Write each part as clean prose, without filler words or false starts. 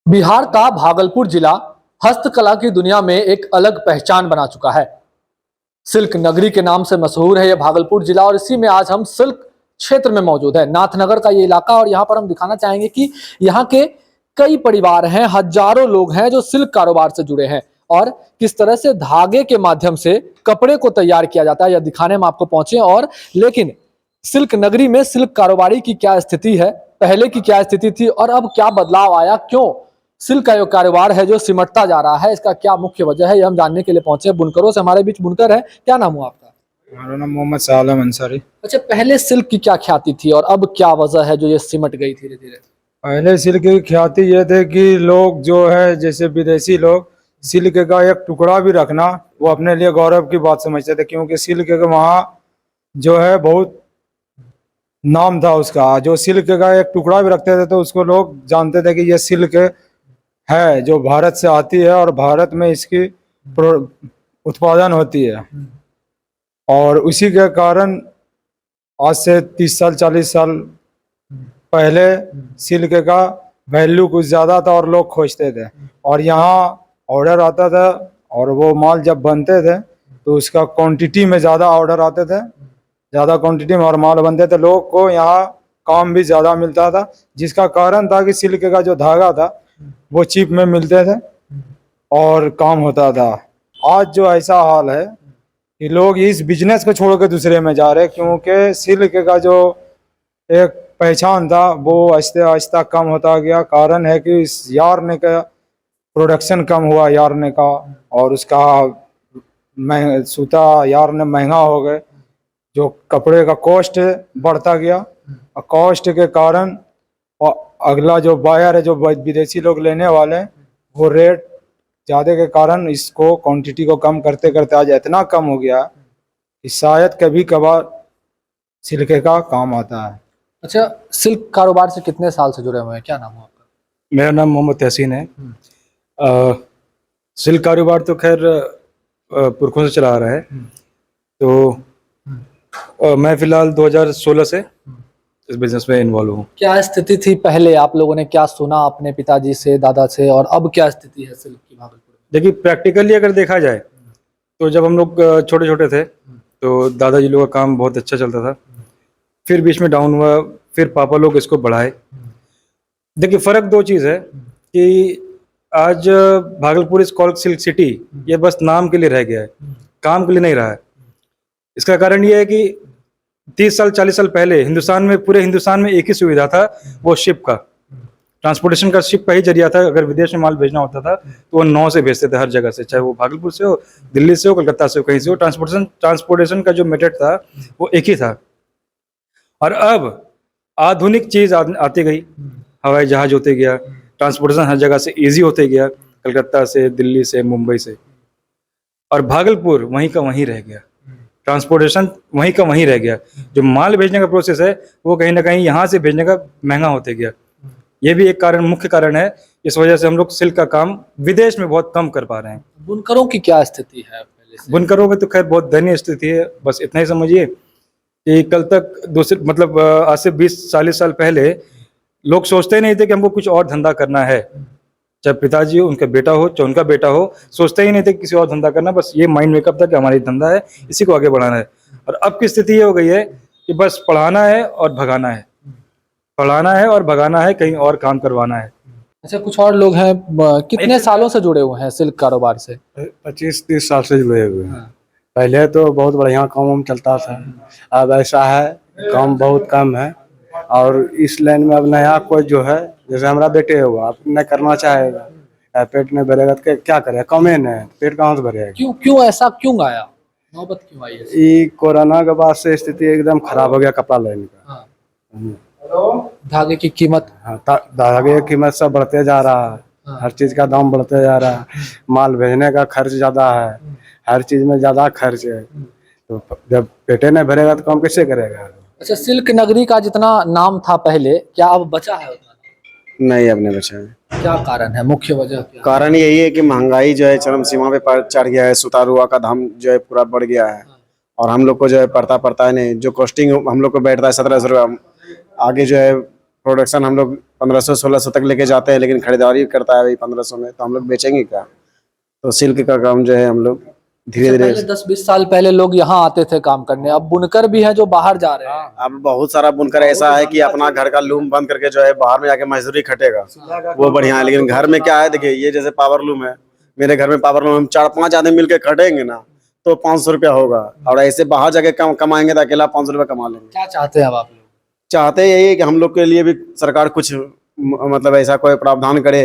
बिहार का भागलपुर जिला हस्तकला की दुनिया में एक अलग पहचान बना चुका है। सिल्क नगरी के नाम से मशहूर है यह भागलपुर जिला और इसी में आज हम सिल्क क्षेत्र में मौजूद है। नाथनगर का ये इलाका और यहाँ पर हम दिखाना चाहेंगे कि यहाँ के कई परिवार हैं, हजारों लोग हैं जो सिल्क कारोबार से जुड़े हैं और किस तरह से धागे के माध्यम से कपड़े को तैयार किया जाता है यह दिखाने में आपको पहुंचे। और लेकिन सिल्क नगरी में सिल्क कारोबारी की क्या स्थिति है, पहले की क्या स्थिति थी और अब क्या बदलाव आया, क्यों सिल्क का जो कारोबार है जो सिमटता जा रहा है, इसका क्या मुख्य वजह है, ये हम जानने के लिए पहुंचे। बुनकरों से हमारे बीच बुनकर है। क्या नाम हुआ आपका? हमारा नाम मोहम्मद सालम अंसारी। अच्छा, पहले सिल्क की क्या ख्याति थी और अब क्या वजह है जो ये सिमट गई धीरे धीरे? पहले सिल्क की ख्याति ये थे कि लोग जो है जैसे विदेशी लोग सिल्क का एक टुकड़ा भी रखना वो अपने लिए गौरव की बात समझते थे, क्योंकि सिल्क का वहाँ जो है बहुत नाम था उसका। जो सिल्क का एक टुकड़ा भी रखते थे तो उसको लोग जानते थे कि ये सिल्क है जो भारत से आती है और भारत में इसकी उत्पादन होती है। और उसी के कारण आज से 30 साल 40 साल पहले सिल्क का वैल्यू कुछ ज़्यादा था और लोग खोजते थे और यहाँ ऑर्डर आता था और वो माल जब बनते थे तो उसका क्वांटिटी में ज़्यादा ऑर्डर आते थे, ज़्यादा क्वांटिटी में और माल बनते थे, लोग को यहाँ काम भी ज़्यादा मिलता था, जिसका कारण था कि सिल्क का जो धागा था वो चिप में मिलते थे और काम होता था। आज जो ऐसा हाल है कि लोग इस बिजनेस को छोड़ के दूसरे में जा रहे हैं, क्योंकि सिल्क का जो एक पहचान था वो आहिस्ते आहिस्ता कम होता गया। कारण है कि इस यार्न का प्रोडक्शन कम हुआ यार्न का और उसका सूता यार्न महंगा हो गए, जो कपड़े का कॉस्ट बढ़ता गया और कॉस्ट के कारण अगला जो बायर है, जो विदेशी लोग लेने वाले हैं, वो रेट ज़्यादा के कारण इसको क्वांटिटी को कम करते करते आज इतना कम हो गया कि शायद कभी कभार सिल्क का काम आता है। अच्छा, सिल्क कारोबार से कितने साल से जुड़े हुए हैं? क्या नाम है आपका? मेरा नाम मोहम्मद तहसीन है। सिल्क कारोबार तो खैर पुरखों से चला आ रहा है। तो मैं फिलहाल 2016 से इस बिजनेस में इन्वॉल्व हूँ। क्या स्थिति थी पहले, आप लोगों ने क्या सुना अपने पिताजी से, दादा से, और अब क्या स्थिति है सिल्क की भागलपुर में? देखिए, प्रैक्टिकली अगर देखा जाए तो जब हम लोग छोटे छोटे थे तो दादाजी लोग का काम बहुत अच्छा चलता था, फिर बीच में डाउन हुआ, फिर पापा लोग इसको बढ़ाए। देखिए, फ़र्क दो चीज़ है कि आज Bhagalpur is called silk city, ये बस नाम के लिए रह गया है, काम के लिए नहीं रहा है। इसका कारण ये है कि 30 साल 40 साल पहले हिंदुस्तान में, पूरे हिंदुस्तान में एक ही सुविधा था, वो शिप का, ट्रांसपोर्टेशन का शिप का ही जरिया था। अगर विदेश में माल भेजना होता था तो वो नाव से भेजते थे हर जगह से, चाहे वो भागलपुर से हो, दिल्ली से हो, कलकत्ता से हो, कहीं से हो। ट्रांसपोर्टेशन का जो मेथड था वो एक ही था। और अब आधुनिक चीज़ आती गई, हवाई जहाज होते गया, ट्रांसपोर्टेशन हर जगह से इजी होते गया, कलकत्ता से, दिल्ली से, मुंबई से, और भागलपुर वहीं का वहीं रह गया, ट्रांसपोर्टेशन वहीं का वहीं रह गया। जो माल भेजने का प्रोसेस है वो कहीं ना कहीं यहाँ से भेजने का महंगा होते गया। ये भी एक कारण, मुख्य कारण है। इस वजह से हम लोग सिल्क का काम विदेश में बहुत कम कर पा रहे हैं। बुनकरों की क्या स्थिति है पहले से? बुनकरों में तो खैर बहुत दयनीय स्थिति है। बस इतना ही समझिए कि कल तक दूसरे, मतलब आज से 20-40 साल पहले लोग सोचते नहीं थे कि हमको कुछ और धंधा करना है, चाहे पिताजी हो, उनका बेटा हो, चाहे उनका बेटा हो, सोचते ही नहीं थे किसी और धंधा करना। बस ये माइंड मेकअप था कि हमारी धंधा है, इसी को आगे बढ़ाना है। और अब की स्थिति ये हो गई है कि बस पढ़ाना है और भगाना है, पढ़ाना है और भगाना है, कहीं और काम करवाना है। अच्छा, कुछ और लोग हैं, कितने सालों से जुड़े हुए हैं सिल्क कारोबार से? 25-30 साल से जुड़े हुए हैं। पहले तो बहुत बढ़िया काम चलता था, अब ऐसा है काम बहुत कम है। और इस लाइन में अब नया कोई जो है, जैसे हमारा बेटे है, वो आप नहीं करना चाहेगा, पेट नहीं भरेगा तो क्या करेगा, कमे नहीं, पेट कहाँ से भरेगा? क्यों ऐसा क्यों आया, नौबत क्यों आई है? ये कोरोना के बाद से स्थिति एकदम खराब हो गया कपड़ा लेने का। हाँ। धागे की कीमत, हाँ, धागे की कीमत सब बढ़ते जा रहा है, हर चीज का दाम बढ़ते जा रहा है, माल भेजने का खर्च ज्यादा है, हर चीज में ज्यादा खर्च है, तो जब पेटे नहीं भरेगा तो काम कैसे करेगा? अच्छा, सिल्क नगरी का जितना नाम था पहले, क्या अब बचा है उतना? नहीं, अब नहीं बचा है। क्या कारण है, मुख्य वजह क्या है? कारण यही है कि महंगाई जो है चरम सीमा पे चढ़ गया है, सुतारुआ का दाम जो है पूरा बढ़ गया है और हम लोग को जो है पड़ता है नहीं। जो कॉस्टिंग हम लोग को बैठता है 1700 रुपया, आगे जो है प्रोडक्शन हम लोग 1500-1600 तक लेके जाते हैं, लेकिन खरीदारी करता है वही 1500 में, तो हम लोग बेचेंगे क्या। तो सिल्क का काम जो है हम लोग धीरे धीरे, पहले 10-20 साल पहले लोग यहाँ आते थे काम करने, अब बुनकर भी हैं जो बाहर जा रहे हैं। अब बहुत सारा बुनकर ऐसा है कि अपना घर का लूम बंद करके जो है बाहर में जाके मजदूरी खटेगा, वो बढ़िया है। लेकिन घर में क्या है, देखिए ये जैसे पावर लूम है, मेरे घर में पावर लूम, हम 4-5 आदमी मिलकर खटेंगे ना तो 500 रुपया होगा, और ऐसे बाहर जाके कमाएंगे तो अकेला 500 रुपया कमा लेंगे। क्या चाहते हैं अब आप लोग? चाहते यही है कि हम लोग के लिए भी सरकार कुछ मतलब ऐसा कोई प्रावधान करे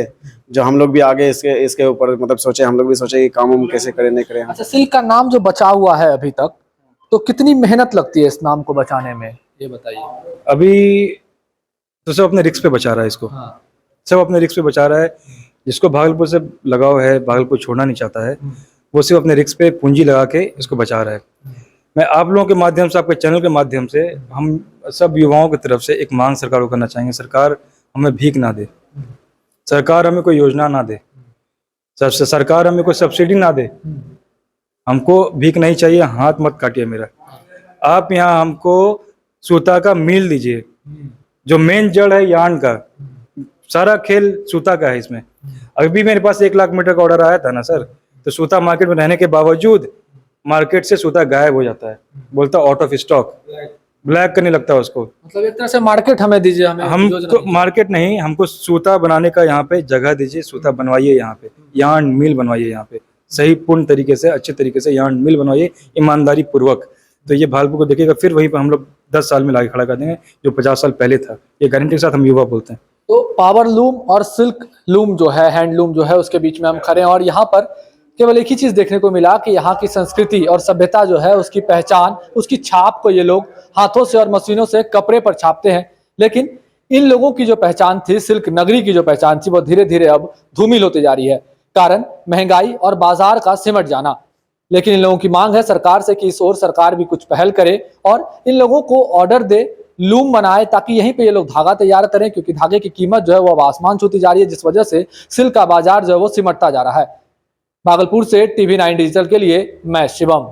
जो हम लोग भी आगे इसके ऊपर मतलब सोचे, हम लोग भी सोचे कि काम हम कैसे करें नहीं करें। अच्छा, सिल्क का नाम जो बचा हुआ है अभी तक, तो कितनी मेहनत लगती है इस नाम को बचाने में, ये बताइए। अभी तो सब अपने रिस्क पे बचा रहा है इसको, हाँ। सब अपने रिस्क पे बचा रहा है। जिसको भागलपुर से लगाव है, भागलपुर छोड़ना नहीं चाहता है, वो सिर्फ अपने रिस्क पे पूंजी लगा के इसको बचा रहा है। मैं आप लोगों के माध्यम से, आपके चैनल के माध्यम से हम सब युवाओं की तरफ से एक मांग सरकार को करना चाहेंगे, सरकार हमें भीख ना दे, सरकार हमें कोई योजना ना दे, सरकार हमें कोई सब्सिडी ना दे, हमको भीख नहीं चाहिए। हाथ मत काटिए मेरा, आप यहाँ हमको सूता का मील दीजिए, जो मेन जड़ है यार्न का, सारा खेल सूता का है इसमें। अभी मेरे पास 1 लाख मीटर का ऑर्डर आया था ना सर, तो सूता मार्केट में रहने के बावजूद मार्केट से सूता गायब हो जाता है, बोलता आउट ऑफ स्टॉक, ब्लैक करने लगता है उसको। मतलब एक तरह से मार्केट हमें दीजिए, हमें हमको मार्केट नहीं, हमको सूता बनाने का यहाँ पे जगह दीजिए, सूता बनवाइए यहाँ पे, यार्न मिल बनवाइए यहाँ पे, सही पूर्ण तरीके से, अच्छे तरीके से यार्न मिल बनवाइए, ईमानदारी पूर्वक। तो ये भागलपुर को देखिएगा, फिर वहीं पर हम लोग 10 साल में लाके खड़ा कर देंगे जो 50 साल पहले था, ये गारंटी के साथ हम युवा बोलते हैं। तो पावर लूम और सिल्क लूम जो है, हैंडलूम जो है, उसके बीच में हम खड़े हैं और यहाँ पर केवल एक ही चीज देखने को मिला कि यहाँ की संस्कृति और सभ्यता जो है, उसकी पहचान, उसकी छाप को ये लोग हाथों से और मशीनों से कपड़े पर छापते हैं। लेकिन इन लोगों की जो पहचान थी, सिल्क नगरी की जो पहचान थी, वो धीरे धीरे अब धूमिल होती जा रही है, कारण महंगाई और बाजार का सिमट जाना। लेकिन इन लोगों की मांग है सरकार से कि इस ओर सरकार भी कुछ पहल करे और इन लोगों को ऑर्डर दे, लूम बनाए, ताकि यहीं पे ये लोग धागा तैयार करें, क्योंकि धागे की कीमत जो है वो अब आसमान छूती जा रही है, जिस वजह से सिल्क का बाजार जो है वो सिमटता जा रहा है। भागलपुर से TV9 डिजिटल के लिए मैं शिवम।